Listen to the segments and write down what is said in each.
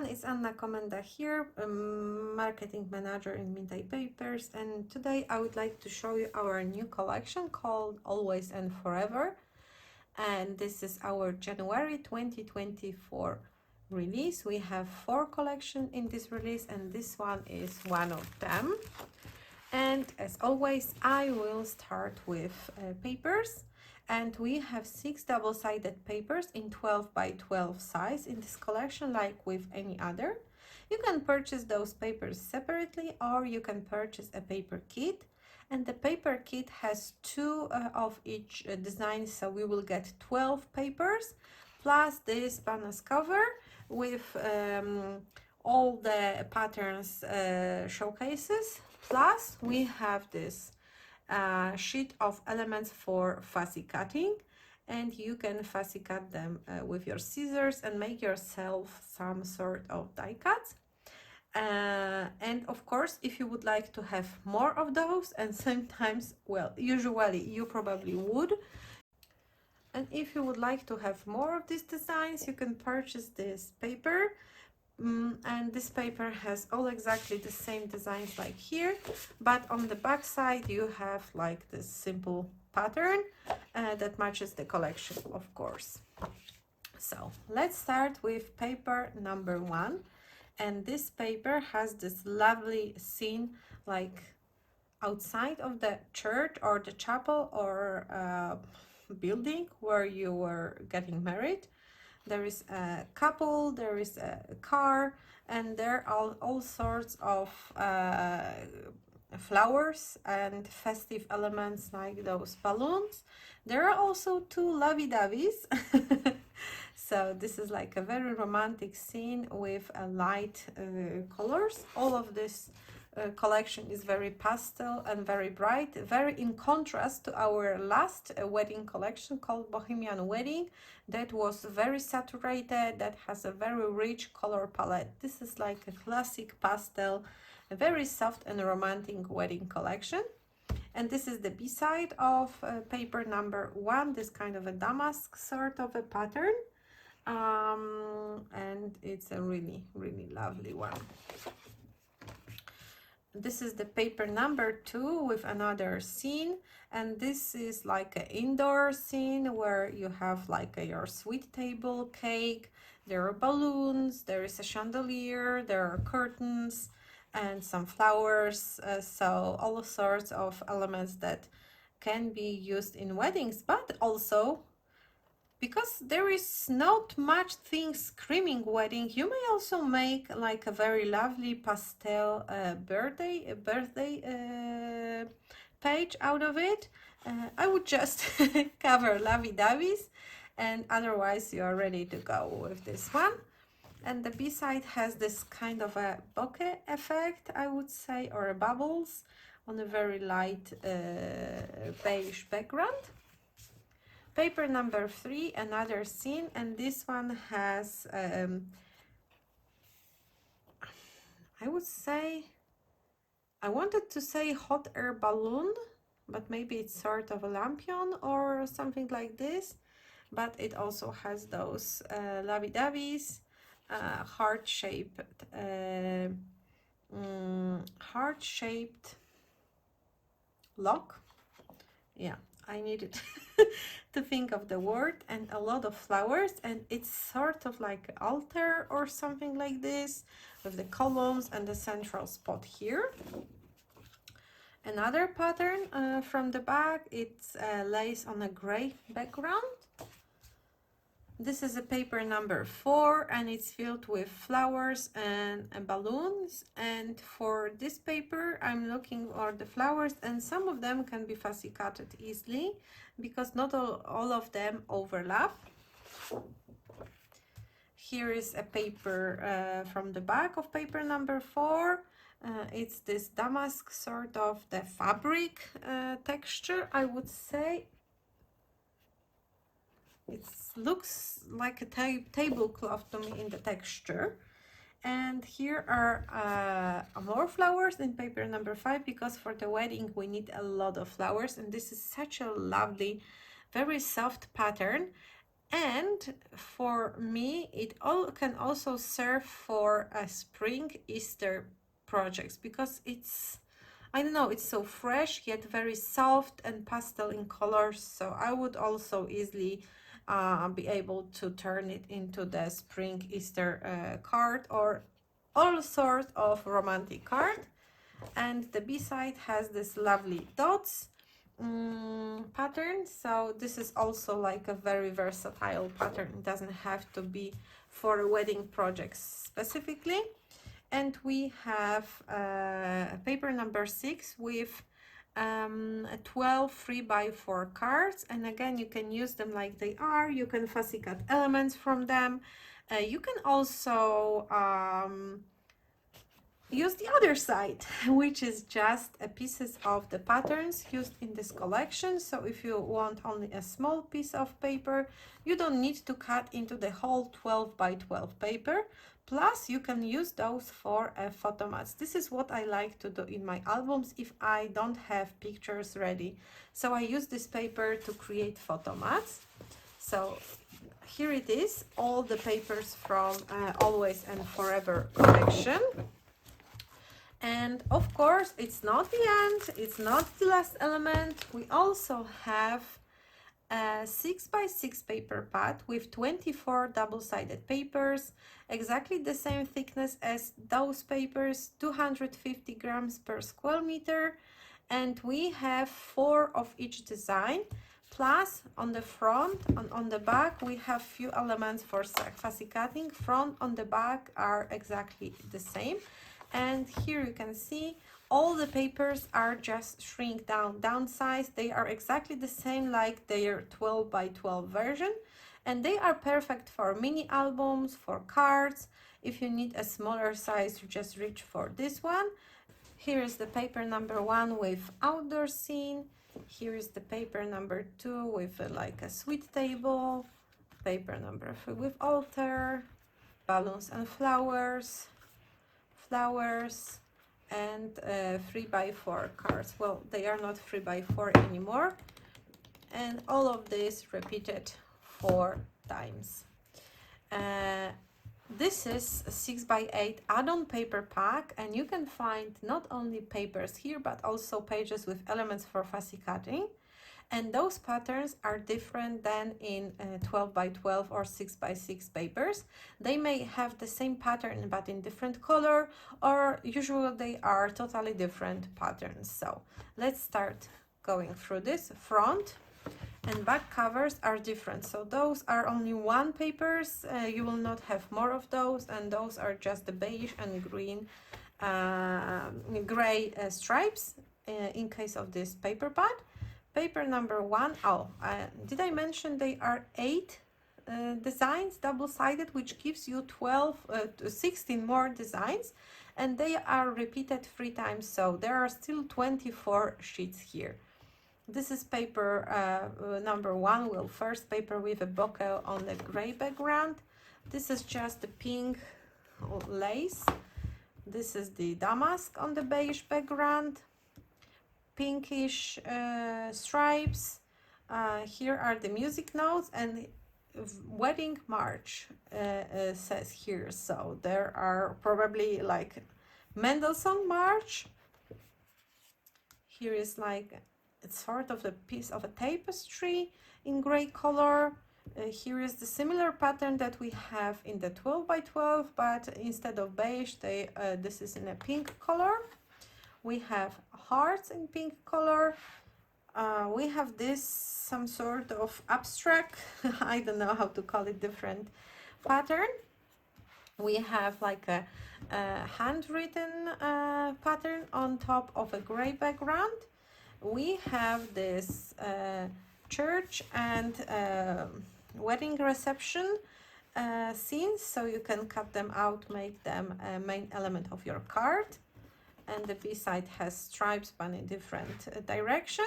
everyone, it's Anna Komenda here, marketing manager in MINTAY Papers, and today I would like to show you our new collection called Always and Forever. And this is our January 2024 release. We have 4 collections in this release and this one is one of them. And as always, I will start with papers. And we have 6 double-sided papers in 12 by 12 size in this collection, like with any other. You can purchase those papers separately or you can purchase a paper kit. And the paper kit has 2 of each design, so we will get 12 papers, plus this bonus cover with all the patterns showcases. Plus we have this sheet of elements for fussy cutting, and you can fussy cut them with your scissors and make yourself some sort of die cuts. And of course, if you would like to have more of those, and sometimes, well, usually you probably would, and if you would like to have more of these designs, you can purchase this paper. And this paper has all exactly the same designs like here, but on the back side you have like this simple pattern that matches the collection, of course. So let's start with paper number 1, and this paper has this lovely scene like outside of the church or the chapel or building where you were getting married. There is a couple, there is a car, and there are all sorts of flowers and festive elements like those balloons. There are also 2 lovey-doveys. So this is like a very romantic scene with light colors. All of this collection is very pastel and very bright, very in contrast to our last wedding collection called Bohemian Wedding, that was very saturated, that has a very rich color palette. This is like a classic pastel, a very soft and romantic wedding collection. And this is the B-side of paper number 1, this kind of a damask sort of a pattern, and it's a really lovely one. This is the paper number 2 with another scene, and this is like an indoor scene where you have like your sweet table, cake, there are balloons, there is a chandelier, there are curtains and some flowers, so all sorts of elements that can be used in weddings, but also because there is not much thing screaming wedding, you may also make like a very lovely pastel birthday page out of it. I would just cover lovey-doveys, and otherwise you are ready to go with this one. And the B-side has this kind of a bokeh effect, I would say, or bubbles on a very light beige background. Paper number 3, another scene, and this one has, I would say, I wanted to say hot air balloon, but maybe it's sort of a lampion or something like this, but it also has those lovey-doveys, heart-shaped lock. Yeah, I needed to think of the word, and a lot of flowers, and it's sort of like an altar or something like this with the columns and the central spot here. Another pattern from the back, it's lace on a gray background. This is a paper number 4, and it's filled with flowers and balloons. And for this paper, I'm looking for the flowers, and some of them can be fussy cutted easily because not all of them overlap. Here is a paper from the back of paper number 4. It's this damask sort of the fabric texture, I would say. It looks like a tablecloth to me in the texture. And here are more flowers in paper number 5, because for the wedding we need a lot of flowers, and this is such a lovely, very soft pattern. And for me, it all can also serve for a spring Easter projects, because it's, I don't know, it's so fresh yet very soft and pastel in colors, so I would also easily be able to turn it into the spring Easter card or all sort of romantic card. And the B side has this lovely dots pattern, so this is also like a very versatile pattern. It doesn't have to be for wedding projects specifically. And we have paper number 6 with 12 3x4 cards, and again you can use them like they are. You can fussy cut elements from them. You can also use the other side, which is just pieces of the patterns used in this collection. So if you want only a small piece of paper, you don't need to cut into the whole 12x12 paper. Plus you can use those for photo mats. This is what I like to do in my albums if I don't have pictures ready. So I use this paper to create photo mats. So here it is, all the papers from Always and Forever collection. And of course, it's not the end, it's not the last element. We also have a 6x6 paper pad with 24 double-sided papers, exactly the same thickness as those papers, 250 grams per square meter. And we have 4 of each design. Plus, on the front and on the back, we have few elements for fussy cutting. Front and the back are exactly the same. And here you can see all the papers are just shrink down size. They are exactly the same like their 12x12 version, and they are perfect for mini albums, for cards. If you need a smaller size, you just reach for this one. Here is the paper number 1 with outdoor scene. Here is the paper number 2 with like a sweet table. Paper number 3 with altar, balloons and flowers, and 3x4 cards. Well, they are not 3x4 anymore. And all of this repeated 4 times. This is a 6x8 add-on paper pack, and you can find not only papers here but also pages with elements for fussy cutting. And those patterns are different than in 12x12 or 6x6 papers. They may have the same pattern but in different color, or usually they are totally different patterns. So let's start going through this. Front and back covers are different. So those are only 1 papers. You will not have more of those, and those are just the beige and green gray stripes in case of this paper pad. Paper number 1, did I mention they are 8 designs double-sided, which gives you 16 more designs, and they are repeated 3 times, so there are still 24 sheets here. This is paper number 1, well, first paper with a bokeh on the gray background. This is just the pink lace. This is the damask on the beige background. Pinkish stripes. Here are the music notes, and wedding march says here, so there are probably like Mendelssohn march. Here is like it's sort of a piece of a tapestry in gray color. Here is the similar pattern that we have in the 12x12, but instead of beige, this is in a pink color. We have hearts in pink color. We have this, some sort of abstract, I don't know how to call it, different pattern. We have like a handwritten pattern on top of a gray background. We have this church and wedding reception scenes, so you can cut them out, make them a main element of your card. And the B side has stripes but in different direction.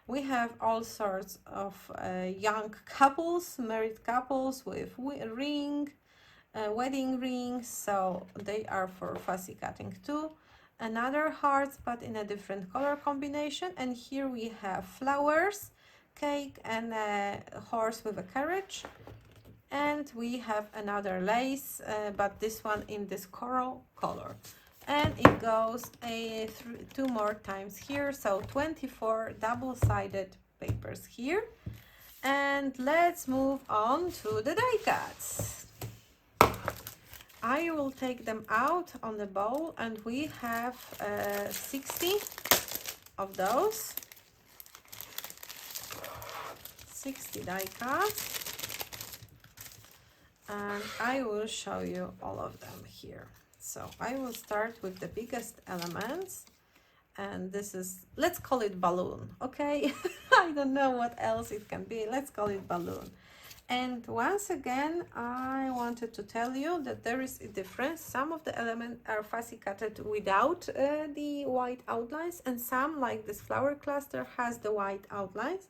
We have all sorts of young couples, married couples with wedding rings, so they are for fussy cutting too. Another hearts but in a different color combination, and here we have flowers, cake, and a horse with a carriage. And we have another lace, but this one in this coral color. And it goes two more times here, so 24 double-sided papers here. And let's move on to the die cuts. I will take them out on the bowl, and we have 60 of those. 60 die cuts. And I will show you all of them here. So I will start with the biggest elements, and this is, let's call it balloon, okay? I don't know what else it can be. Let's call it balloon. And once again, I wanted to tell you that there is a difference. Some of the elements are fussy cutted without the white outlines, and some, like this flower cluster, has the white outlines.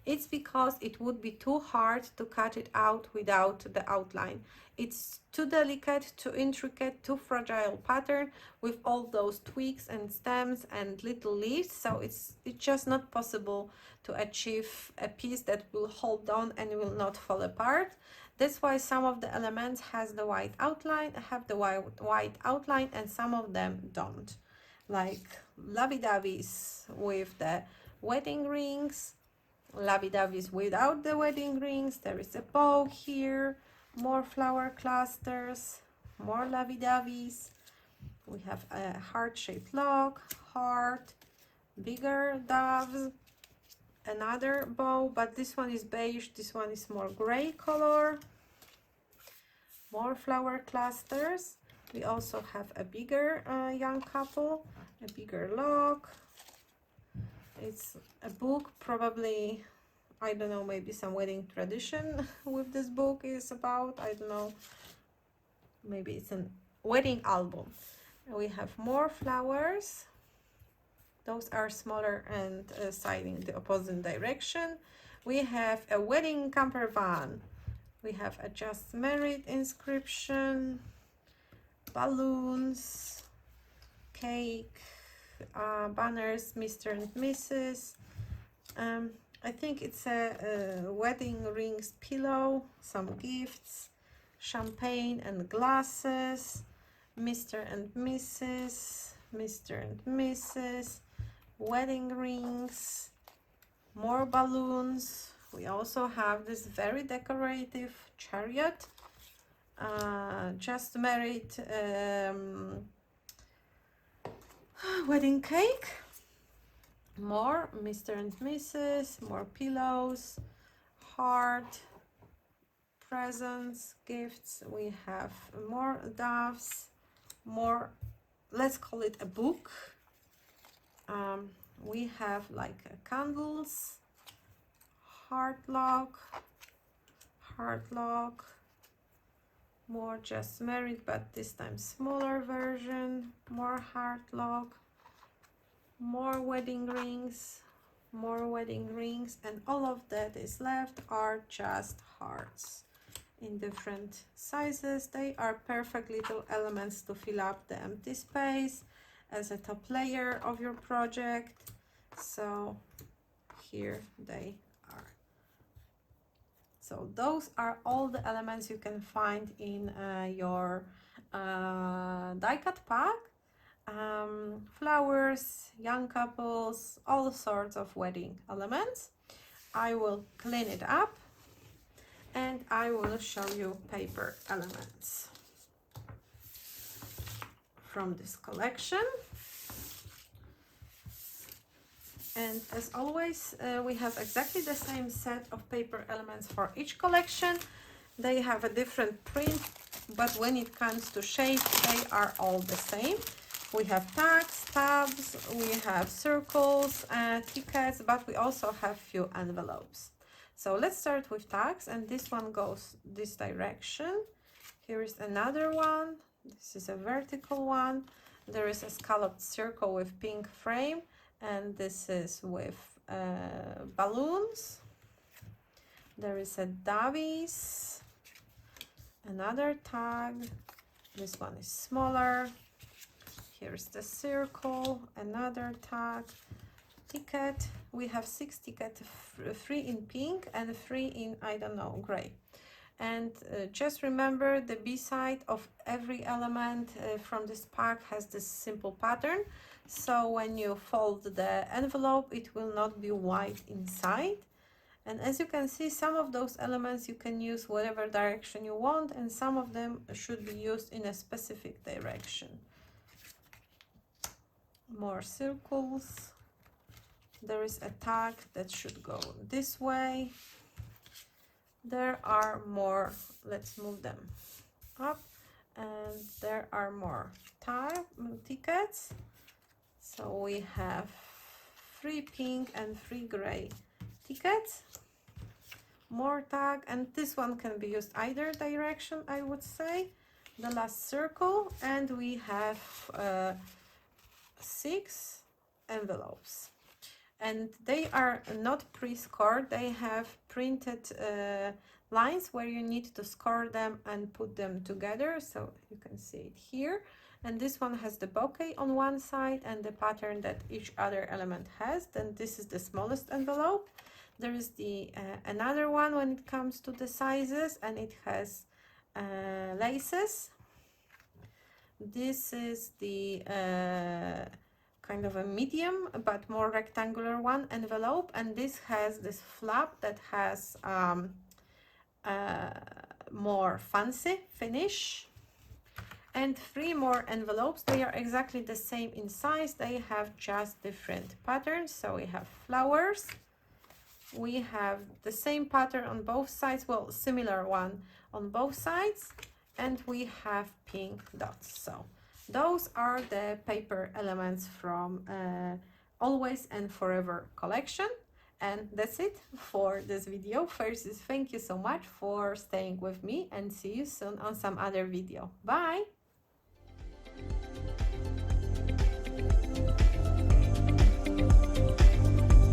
It's because it would be too hard to cut it out without the outline. It's too delicate, too intricate, too fragile pattern with all those twigs and stems and little leaves. So it's just not possible to achieve a piece that will hold on and will not fall apart. That's why some of the elements have the white outline, and some of them don't. Like lovey-doveys with the wedding rings, lovey-doveys without the wedding rings. There is a bow here, more flower clusters, more lovey-doveys. We have a heart-shaped lock, heart, bigger doves, another bow, but this one is beige, this one is more gray color. More flower clusters. We also have a bigger young couple, a bigger lock. It's a book, probably, I don't know, maybe some wedding tradition with this book is about, I don't know, maybe it's a wedding album. We have more flowers. Those are smaller and siding the opposite direction. We have a wedding camper van. We have a just married inscription, balloons, cake, banners, Mr. and Mrs. I think it's a wedding rings pillow, some gifts, champagne and glasses, Mr. and Mrs., Mr. and Mrs., wedding rings, more balloons. We also have this very decorative chariot, just married wedding cake, more Mr. and Mrs., more pillows, heart, presents, gifts. We have more doves, more, let's call it a book. We have like candles, heart lock, more just married, but this time smaller version, more heart lock, more wedding rings, and all of that is left are just hearts in different sizes. They are perfect little elements to fill up the empty space as a top layer of your project. So here they are. So those are all the elements you can find in your die cut pack. Flowers, young couples, all sorts of wedding elements. I will clean it up and I will show you paper elements from this collection. And as always, we have exactly the same set of paper elements for each collection. They have a different print, but when it comes to shape, they are all the same. We have tags, tabs, we have circles, tickets, but we also have few envelopes. So let's start with tags, and this one goes this direction. Here is another one. This is a vertical one. There is a scalloped circle with pink frame, and this is with balloons. There is a dovies, another tag. This one is smaller. Here's the circle, another tag, ticket. We have 6 tickets, 3 in pink and 3 in, I don't know, gray. And just remember, the B side of every element from this pack has this simple pattern. So when you fold the envelope, it will not be white inside. And as you can see, some of those elements you can use whatever direction you want, and some of them should be used in a specific direction. More circles. There is a tag that should go this way. There are more, let's move them up, and there are more tickets. So we have 3 pink and 3 gray tickets, more tag, and this one can be used either direction, I would say. The last circle, and we have 6 envelopes. And they are not pre-scored, they have printed lines where you need to score them and put them together, so you can see it here. And this one has the bouquet on one side and the pattern that each other element has. Then this is the smallest envelope. There is the another one when it comes to the sizes, and it has laces. This is the kind of a medium but more rectangular one envelope, and this has this flap that has more fancy finish. And 3 more envelopes. They are exactly the same in size, they have just different patterns. So we have flowers, we have the same pattern on both sides, well, similar one on both sides, and we have pink dots. So those are the paper elements from Always and Forever collection. And that's it for this video. First is thank you so much for staying with me, and see you soon on some other video. Bye!